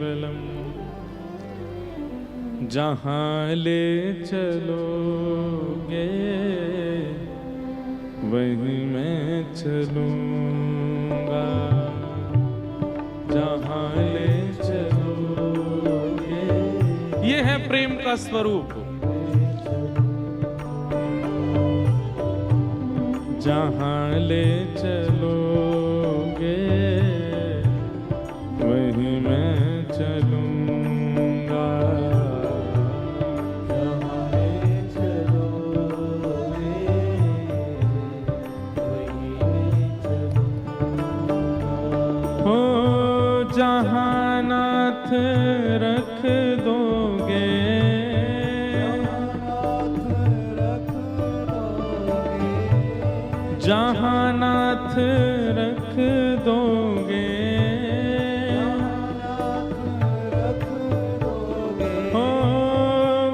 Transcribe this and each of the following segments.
केवलम, जहाँ ले चलोगे वहीं मैं चलूँगा, जहाँ ले चलोगे। ये है प्रेम का स्वरूप। जहाँ ले चलोगे वहीं मैं चलूँगा, जहाँ ले चलोगे वहीं मैं चलूँगा। हो जहाँ नाथ रख दोगे, जहाँ नाथ रख दोगे, हो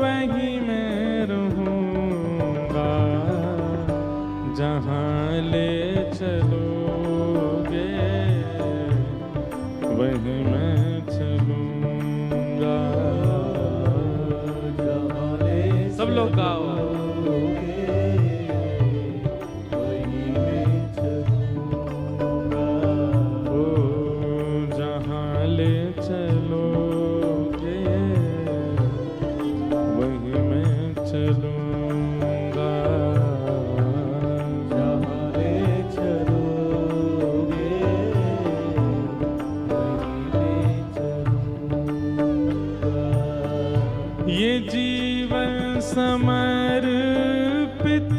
वहीं मैं रहूँगा, जहाँ ले चलोगे वहीं मैं चलूँगा। सब लोग गाओ। ये जीवन समर्पित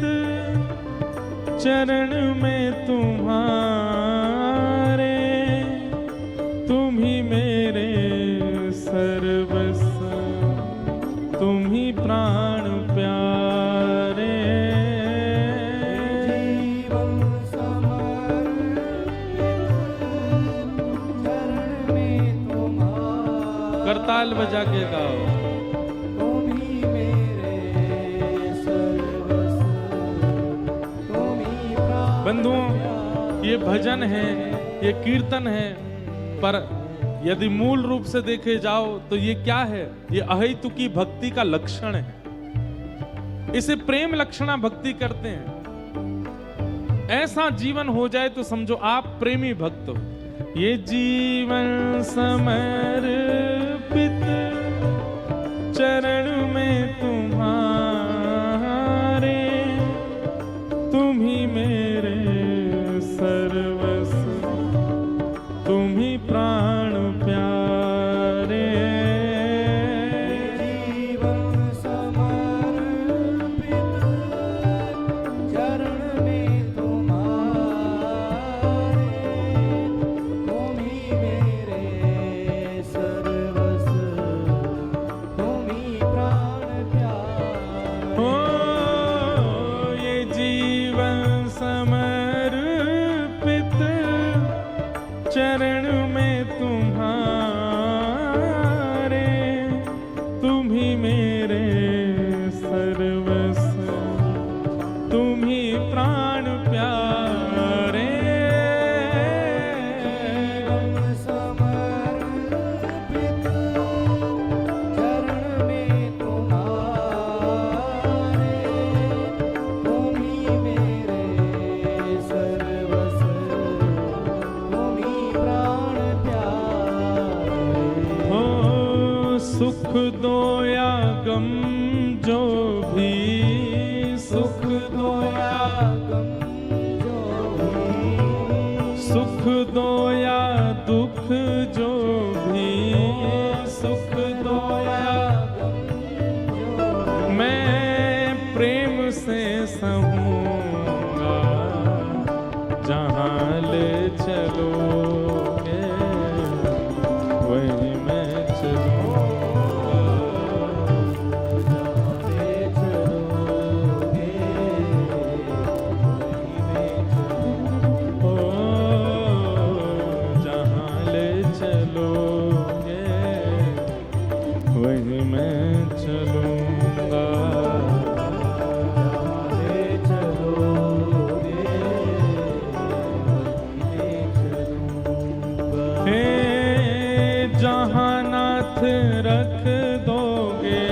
चरण में तुम्हारे, तुम ही मेरे सर्वस्व, तुम ही प्राण प्यारे। जीवन समर्पित चरण में तुम्हारे, करताल बजा के गाओ। बंधुओं, ये भजन है, ये कीर्तन है, पर यदि मूल रूप से देखे जाओ तो ये क्या है? ये अहेतुकी भक्ति का लक्षण है। इसे प्रेम लक्षणा भक्ति करते हैं। ऐसा जीवन हो जाए तो समझो आप प्रेमी भक्त हो। ये जीवन समर्पित चरण में तुम्हारे, तुम ही मेरे सर्वस्व, तुम ही प्राण प्यारे। जीवन समर्पित चरण में तुम्हारे, तुम ही मेरे सर्वस्व, तुम ही प्राण प्यारे। हो ये जीवन समर्पित चरण में तुम्हारे, तुम ही मेरे सर्वस्व, तुम ही प्राण प्यारे। समर्पित चरण में तुम्हारे, तुम ही मेरे सर्वस्व, तुम ही प्राण प्यारे। हो सुख दो या गम जो भी, सुख दो या गम जो भी, सुख दो या दुख जो भी, सुख दो या गम जो भी, मैं प्रेम से सहूँगा, जहाँ ले चलोगे वहीं मैं चलूँगा, जहाँ ले चलोगे वहीं मैं चलूँगा। ओ जहाँ ले चलोगे वहीं मैं चलूँगा, जहाँ रख दोगे,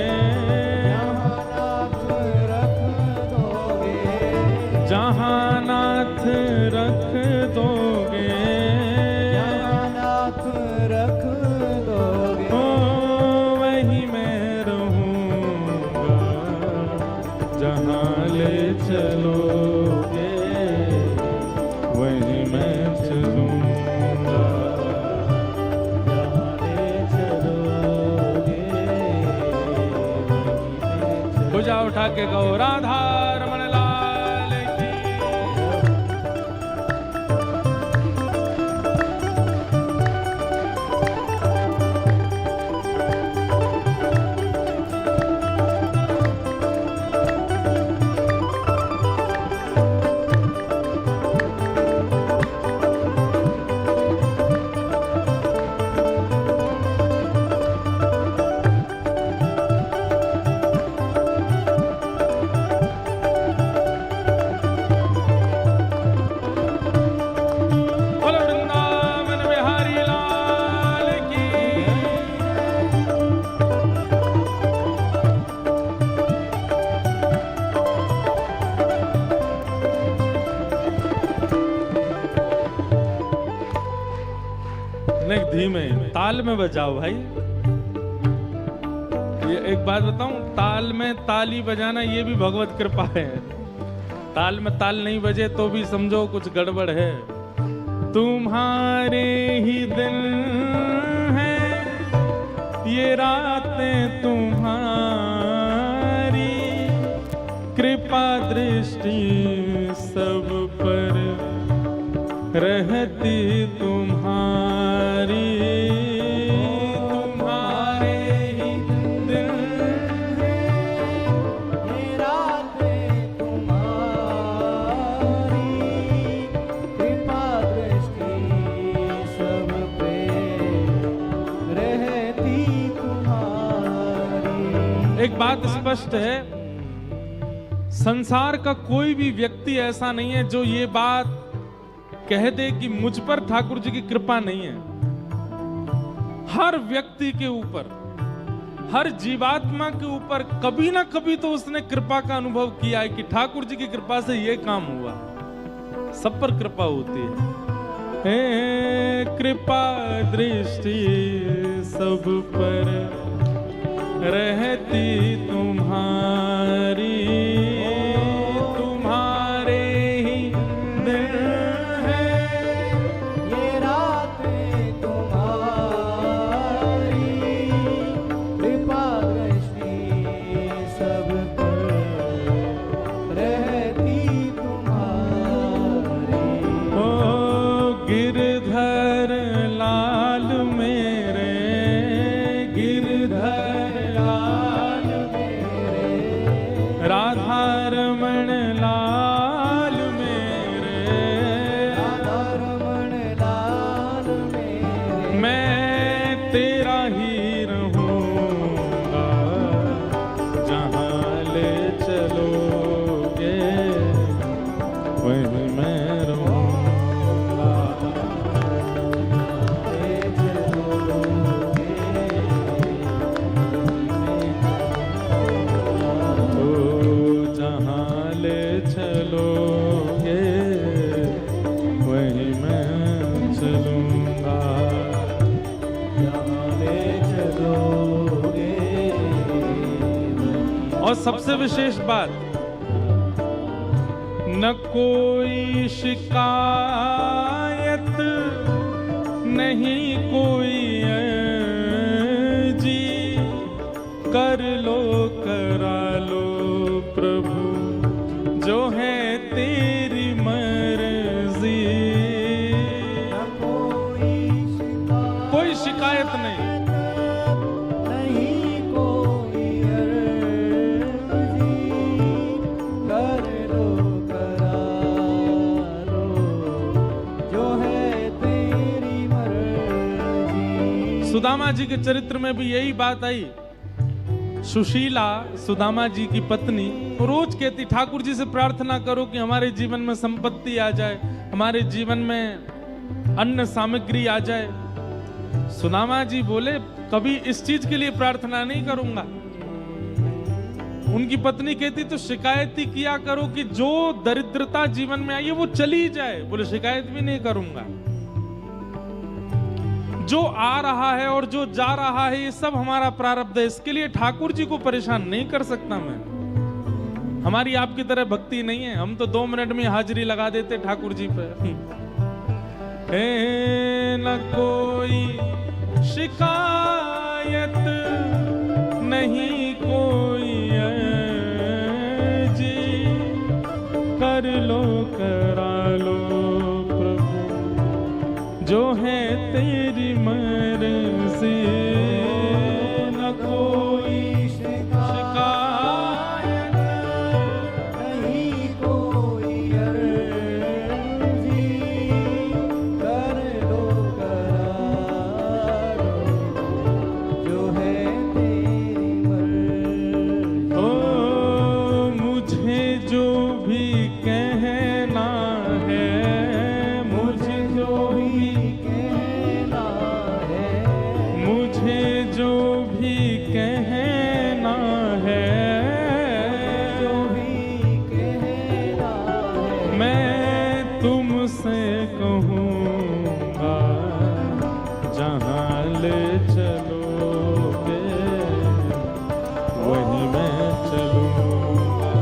जहाँ नाथ रख दोगे, ओ वहीं मैं रहूँगा, जहाँ ले चलोगे वहीं मैं चलूँगा, जहाँ ले चलोगे भुजा उठा के कहो राधा रमण लाल की। बोलो वृंदावन बिहारी लाल की। नहीं धीमे ताल में बजाओ भाई। ये एक बात बताऊं, ताल में ताली बजाना ये भी भगवत कृपा है। ताल में ताल नहीं बजे तो भी समझो कुछ गड़बड़ है। तुम्हारे ही दिन हैं ये रातें तुम्हारी, कृपा दृष्टि सब पर रहती तुम्हारी। तुम्हारे ही दिन ये रातें तुम्हारी, कृपा दृष्टि सब पे रहती तुम्हारी। एक बात स्पष्ट है, संसार का कोई भी व्यक्ति ऐसा नहीं है जो ये बात कह दे कि मुझ पर ठाकुर जी की कृपा नहीं है। हर व्यक्ति के ऊपर, हर जीवात्मा के ऊपर कभी ना कभी तो उसने कृपा का अनुभव किया है कि ठाकुर जी की कृपा से ये काम हुआ। सब पर कृपा होती है। हे कृपा दृष्टि सब पर रहती तुम्हारी। तुम्हारे ही दिन ये रातें तुम्हारी, कृपा दृष्टि सब पर रहती तुम्हारी। ओ गिरधर लाल मेरे, गिरधर लाल मेरे, राधा रमण लाल मेरे, राधा रमण लाल मेरे, मैं तेरा ही रहूंगा, जहाँ ले चलोगे वहीं मैं रहूंगा। ले चलोगे ओ जहाँ ले चलोगे वहीं मैं चलूंगा। जहाँ ले चलोगे। और सबसे विशेष बात, न कोई शिकायत नहीं कोई अर्जी, कर लो करा लो प्रभु जो है तेरी मर्जी। कोई शिकायत नहीं। नहीं कोई अर्जी, कर लो करा लो जो है तेरी मर्जी। सुदामा जी के चरित्र में भी यही बात आई। सुशीला सुदामा जी की पत्नी रोज कहती ठाकुर जी से प्रार्थना करो कि हमारे जीवन में संपत्ति आ जाए, हमारे जीवन में अन्न सामग्री आ जाए। सुदामा जी बोले कभी इस चीज के लिए प्रार्थना नहीं करूंगा। उनकी पत्नी कहती तो शिकायत ही किया करो कि जो दरिद्रता जीवन में आई है वो चली जाए। बोले शिकायत भी नहीं करूंगा। जो आ रहा है और जो जा रहा है ये सब हमारा प्रारब्ध है, इसके लिए ठाकुर जी को परेशान नहीं कर सकता मैं। हमारी आपकी तरह भक्ति नहीं है, हम तो 2 मिनट में हाजिरी लगा देते ठाकुर जी पे। न कोई शिकायत नहीं कोई जी, कर लो करा लो प्रभु जो है तेरी मर्जी। न कोई शिकायत नहीं कोई अर्जी, कर लो करा लो जो है तेरी मर्जी। ओ मुझे जो भी कहना है, मुझे जो भी कहना है, मुझे जो भी कहना है, जो भी कहना है, मैं तुमसे कहूँगा जहाँ ले चलोगे वहीं मैं चलूँगा।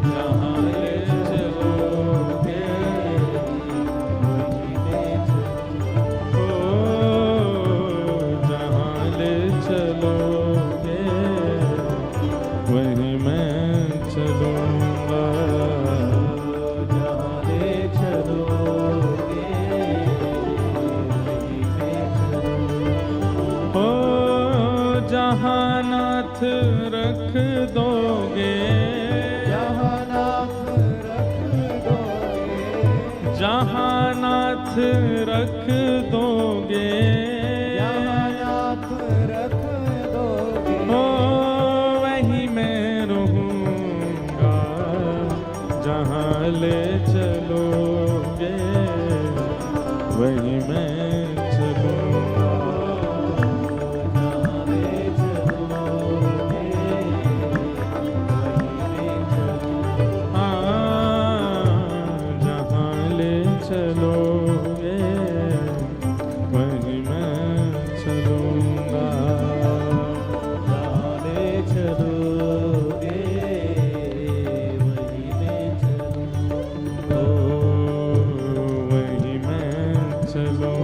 जहाँ ले चलोगे वहीं मैं चलूँगा। ओ जहाँ ले चलोगे वहीं मैं चलूँगा। जहाँ ले चलोगे वहीं मैं चलूँगा। ओ जहाँ नाथ रख दोगे, जहाँ नाथ रख दोगे, जहाँ नाथ रख दोगे, जहाँ नाथ रख दोगे, ओ वहीं मैं रहूँगा। जहाँ ले चलोगे वहीं मैं चलूँगा। जहाँ ले चलोगे वहीं मैं चलूँगा। हाँ जहाँ ले चलोगे वहीं मैं चलूँगा। जहाँ ले चलोगे वहीं मैं चलूँगा। ओ वहीं मैं चलूँगा।